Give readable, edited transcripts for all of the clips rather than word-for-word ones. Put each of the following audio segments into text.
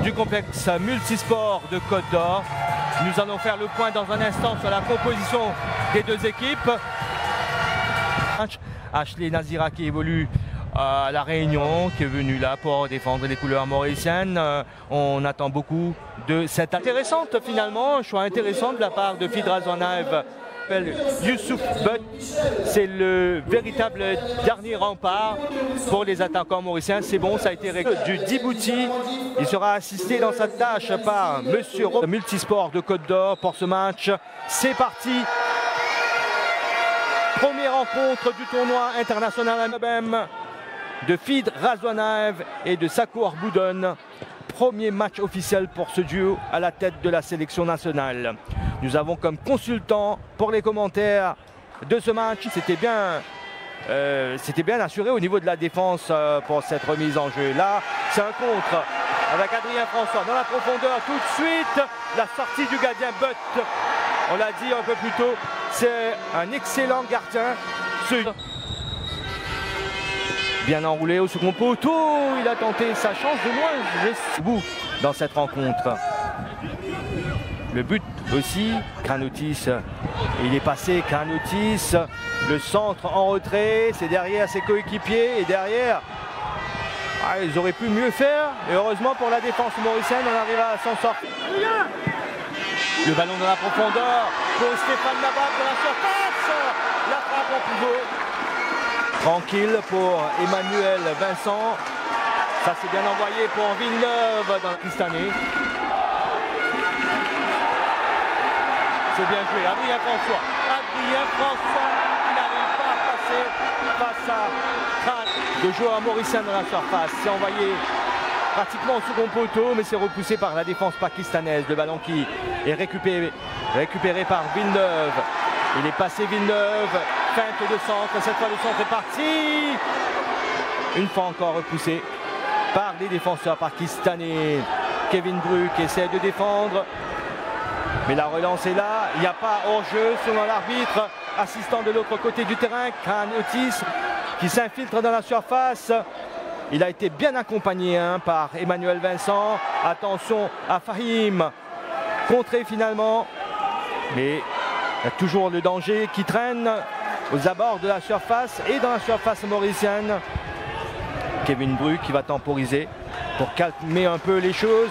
du complexe multisport de Côte d'Or. Nous allons faire le point dans un instant sur la composition des deux équipes. Ashley Nazira qui évolue à La Réunion, qui est venu là pour défendre les couleurs mauriciennes. On attend beaucoup de cette intéressante finalement, un choix intéressant de la part de Fid Razouanaev. Youssouf Butt, c'est le véritable dernier rempart pour les attaquants mauriciens. C'est bon, ça a été réglé. Du Djibouti, il sera assisté dans sa tâche par Monsieur Multisport de Côte d'Or pour ce match. C'est parti. Première rencontre du tournoi international de Fid Razouanaev et de Sakour Boudon. Premier match officiel pour ce duo à la tête de la sélection nationale. Nous avons comme consultant pour les commentaires de ce match, c'était bien assuré au niveau de la défense pour cette remise en jeu. Là, c'est un contre avec Adrien François dans la profondeur. Tout de suite, la sortie du gardien Butt. On l'a dit un peu plus tôt, c'est un excellent gardien. Bien enroulé au second poteau, il a tenté sa chance de loin dans cette rencontre. Le but aussi, Kranotis, il est passé, Kranotis, le centre en retrait, c'est derrière ses coéquipiers et derrière, ils auraient pu mieux faire et heureusement pour la défense mauricienne, on arrive à s'en sortir. Le ballon dans la profondeur pour Stéphane Nabab de la surface, la frappe en pivot. Tranquille pour Emmanuel Vincent. Ça c'est bien envoyé pour Villeneuve dans le Pakistanais. C'est bien joué. Adrien François. Adrien François, il n'arrive pas à passer face à Khan. Le joueur mauricien dans la surface. C'est envoyé pratiquement au second poteau, mais c'est repoussé par la défense pakistanaise. Le ballon qui est récupéré par Villeneuve. Il est passé Villeneuve. Feinte de centre, cette fois le centre est parti. Une fois encore repoussé par les défenseurs pakistanais. Kevin Bru qui essaie de défendre. Mais la relance est là. Il n'y a pas hors-jeu selon l'arbitre. Assistant de l'autre côté du terrain, Khan Otis qui s'infiltre dans la surface. Il a été bien accompagné par Emmanuel Vincent. Attention à Fahim. Contré finalement. Mais il y a toujours le danger qui traîne aux abords de la surface et dans la surface mauricienne. Kevin Bru qui va temporiser pour calmer un peu les choses.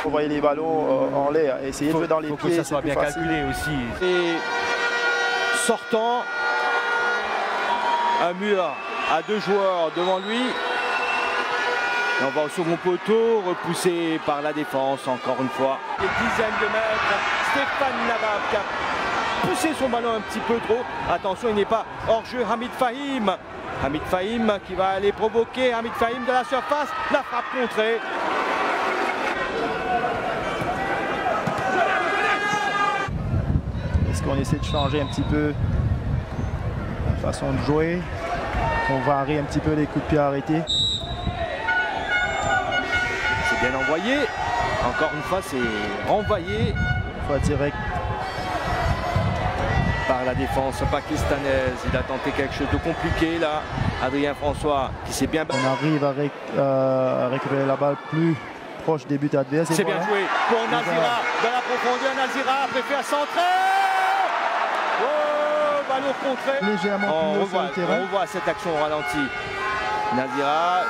Vous voyez les ballons en l'air, essayer de jouer dans les pieds. Il faut que ça soit bien calculé aussi. Et sortant, un mur à deux joueurs devant lui. Et on va au second poteau, repoussé par la défense encore une fois. Des dizaines de mètres, Stéphane Nabab qui a poussé son ballon un petit peu trop. Attention, il n'est pas hors jeu. Hamid Fahim. Hamid Fahim qui va aller provoquer. Hamid Fahim de la surface. La frappe contrée. Est-ce qu'on essaie de changer un petit peu la façon de jouer? On varie un petit peu les coups de pied arrêtés. C'est bien envoyé. Encore une fois, c'est renvoyé. Fois direct. Par la défense pakistanaise. Il a tenté quelque chose de compliqué là. Adrien François qui s'est bien... On arrive à récupérer la balle plus proche des buts adverses. C'est bien joué pour Nazira. Dans la profondeur, Nazira préfère centrer. Oh, ballon contré. Légèrement plus haut sur le terrain. On revoit cette action au ralenti. Nazira,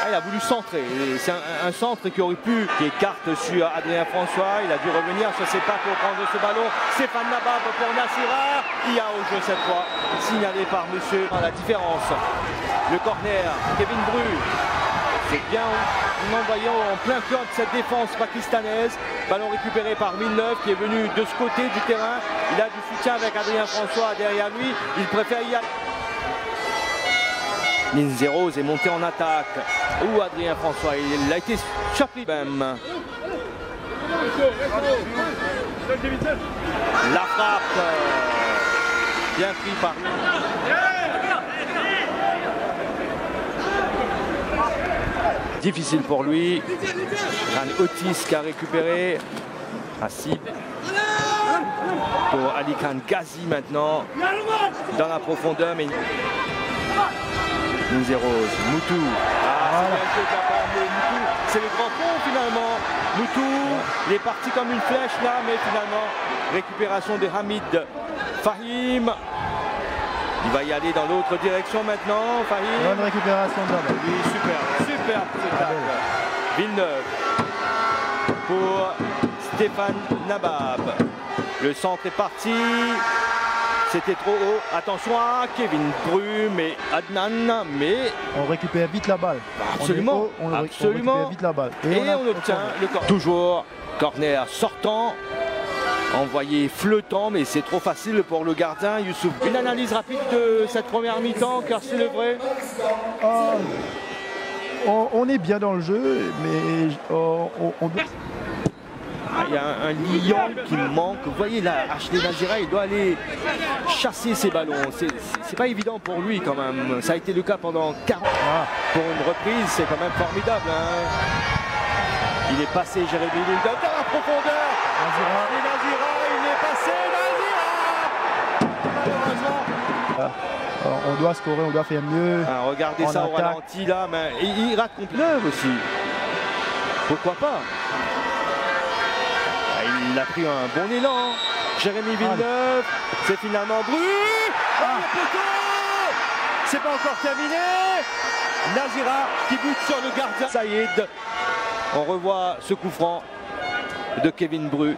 il a voulu centrer. C'est un centre qui aurait pu, qui écarte sur Adrien François. Il a dû revenir sur ses pas pour prendre ce ballon. Stéphane Nabab pour Nazira. Il y a au jeu cette fois, signalé par monsieur. La différence. Le corner, Kevin Bru. C'est bien en envoyant en plein cœur de cette défense pakistanaise. Ballon récupéré par Villeneuve qui est venu de ce côté du terrain. Il a du soutien avec Adrien François derrière lui. Il préfère y aller. Linzeros est monté en attaque. Ou Adrien François, il a été surpris même. La frappe. Bien pris par lui. Difficile pour lui. Un Otis qui a récupéré. Assis. Pour Ali Khan Ghazi maintenant. Dans la profondeur. Mais Linzeros, Moutou. Ah, c'est bien joué de la part de Moutou. c'est le grand pont finalement. Moutou, il est parti comme une flèche là, mais finalement, récupération de Hamid Fahim. Il va y aller dans l'autre direction maintenant, Fahim. Bonne récupération de la balle. Oui, super ce tacle. Villeneuve pour Stéphane Nabab. Le centre est parti. C'était trop haut. Attention à Kevin Bru, mais Adnan, mais... On récupère vite la balle. Absolument, on absolument. récupère vite la balle. Et on obtient le corner. Toujours corner sortant. Envoyé flottant, mais c'est trop facile pour le gardien Youssouf. Une analyse rapide de cette première mi-temps, car c'est le vrai. On est bien dans le jeu, mais on doit... Il y a un lion qui manque. Vous voyez là, Ashley Nazira, il doit aller chasser ses ballons. C'est pas évident pour lui quand même. Ça a été le cas pendant 40 ans. Pour une reprise, c'est quand même formidable. Hein. Il est passé, Jérémy Villeneuve, dans la profondeur. Nazira, il est passé, Nazira. Malheureusement. On doit scorer, on doit faire mieux. Regardez ça au ralenti là, mais il rate complètement aussi. Pourquoi pas? Il a pris un bon élan. Jérémy Villeneuve, c'est finalement Bru. C'est pas encore terminé. Nazira qui bute sur le gardien. Saïd. On revoit ce coup franc de Kevin Bru.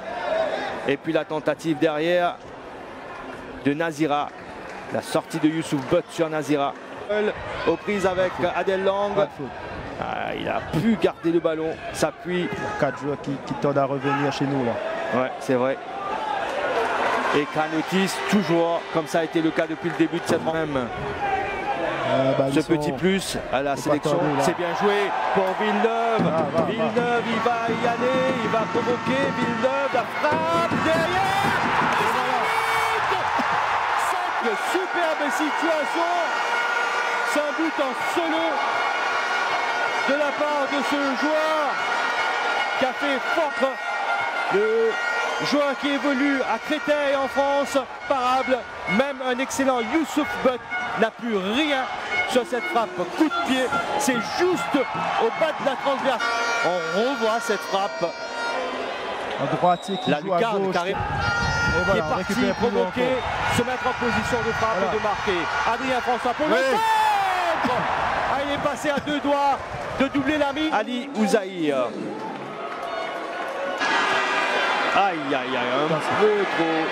Et puis la tentative derrière de Nazira. La sortie de Youssouf Butt sur Nazira. Aux prises avec Adel Lang. Il a pu garder le ballon. S'appuie. 4 joueurs qui tendent à revenir chez nous là. Ouais, c'est vrai. Et Kanotis, toujours, comme ça a été le cas depuis le début de cette même. Ce petit plus à la sélection, c'est bien joué pour Villeneuve. Villeneuve, il va y aller, il va provoquer. Villeneuve, la frappe derrière. Cette superbe situation. C'est un but en solo de la part de ce joueur qui a fait fort. Le joueur qui évolue à Créteil en France, parable, même un excellent Youssouf Butt n'a plus rien sur cette frappe. Coup de pied, c'est juste au bas de la transverse. On revoit cette frappe. Un droitier qui la joue à gauche. Qui est parti provoquer, se mettre en position de frappe et de marquer. Adrien François pour le centre. Il est passé à 2 doigts de doubler la mise. Ali Ouzaïr. Aïe, un peu trop.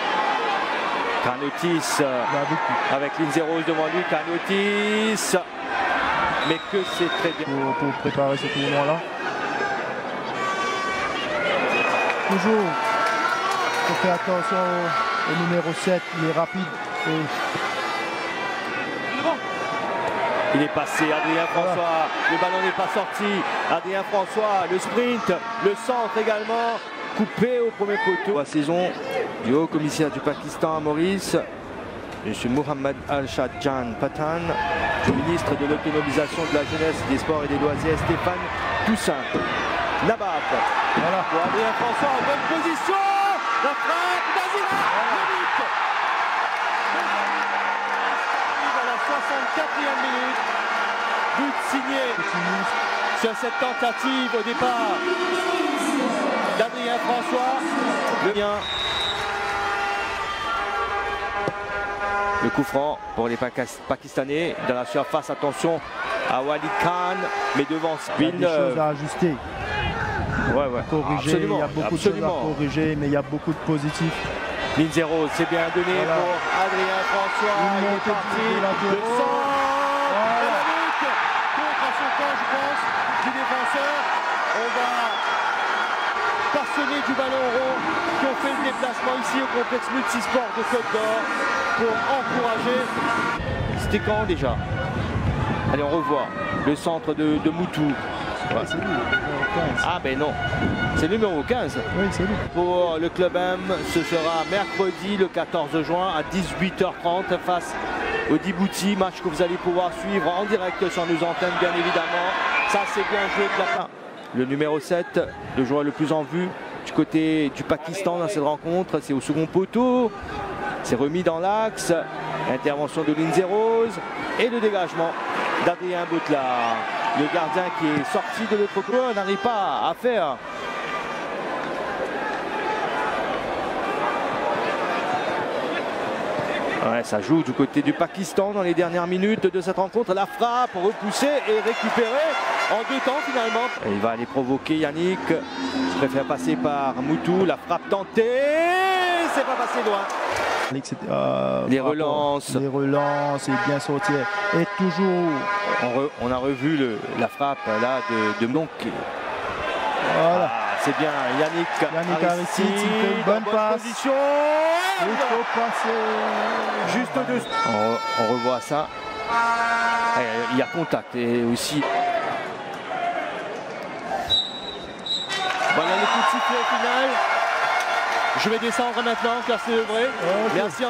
Kanotis avec Lindsay Rose devant lui. Kanotis. Mais que c'est très bien. Pour préparer ce tournoi-là. Toujours, il faut faire attention au numéro 7, il est rapide. Il est passé, Adrien François. Le ballon n'est pas sorti. Adrien François, le sprint, le centre également. Coupé au premier poteau. La saison du haut commissaire du Pakistan à Maurice, M. Mohammad Al-Shadjan Patan, le ministre de l'autonomisation de la jeunesse, des sports et des loisirs, Stéphane Toussaint. Nabab. Voilà. Pour Adrien François en bonne position. La frappe, Nazira. Le but. À la 64e minute. But signé sur cette tentative au départ d'Adrien François. Le coup franc pour les Pakistanais dans la surface. Attention à Walid Khan, mais devant Villeneuve. Il y a des choses à ajuster. Corriger, absolument, il y a beaucoup de choses à corriger, mais il y a beaucoup de positifs. Lindsay Rose, c'est bien donné pour Adrien François. Il est parti. Le centre. Contre son camp, je pense, du défenseur. On va passionnés du ballon rond qui ont fait le déplacement ici au complexe multisport de Côte d'Or pour encourager. C'était quand déjà? Allez, on revoit le centre de Moutou. C'est lui, le numéro 15. Ah ben non, c'est le numéro 15. Oui, c'est lui. Pour le Club M, ce sera mercredi le 14 juin à 18h30 face au Djibouti. Match que vous allez pouvoir suivre en direct sur nos antennes, bien évidemment. Ça, c'est bien joué de la part. Le numéro 7, le joueur le plus en vue du côté du Pakistan dans cette rencontre, c'est au second poteau. C'est remis dans l'axe. Intervention de Lindsay Rose et le dégagement d'Adrien Boutlar. Le gardien qui est sorti de l'autre côté n'arrive pas à faire. Ouais, ça joue du côté du Pakistan dans les dernières minutes de cette rencontre. La frappe repoussée et récupérée en 2 temps finalement. Et il va aller provoquer Yannick. Il préfère passer par Moutou. La frappe tentée. C'est pas passé loin. Les relances. Les relances, il bien sorti. Et toujours. On a revu la frappe là de Monk. Voilà. Ah, c'est bien Yannick Aristide, il fait une bonne passe. Position. Il faut passer. Juste dessus. On revoit ça. Il y a contact et aussi. Voilà le coup de sifflet final. Je vais descendre maintenant car c'est vrai. Okay. Merci.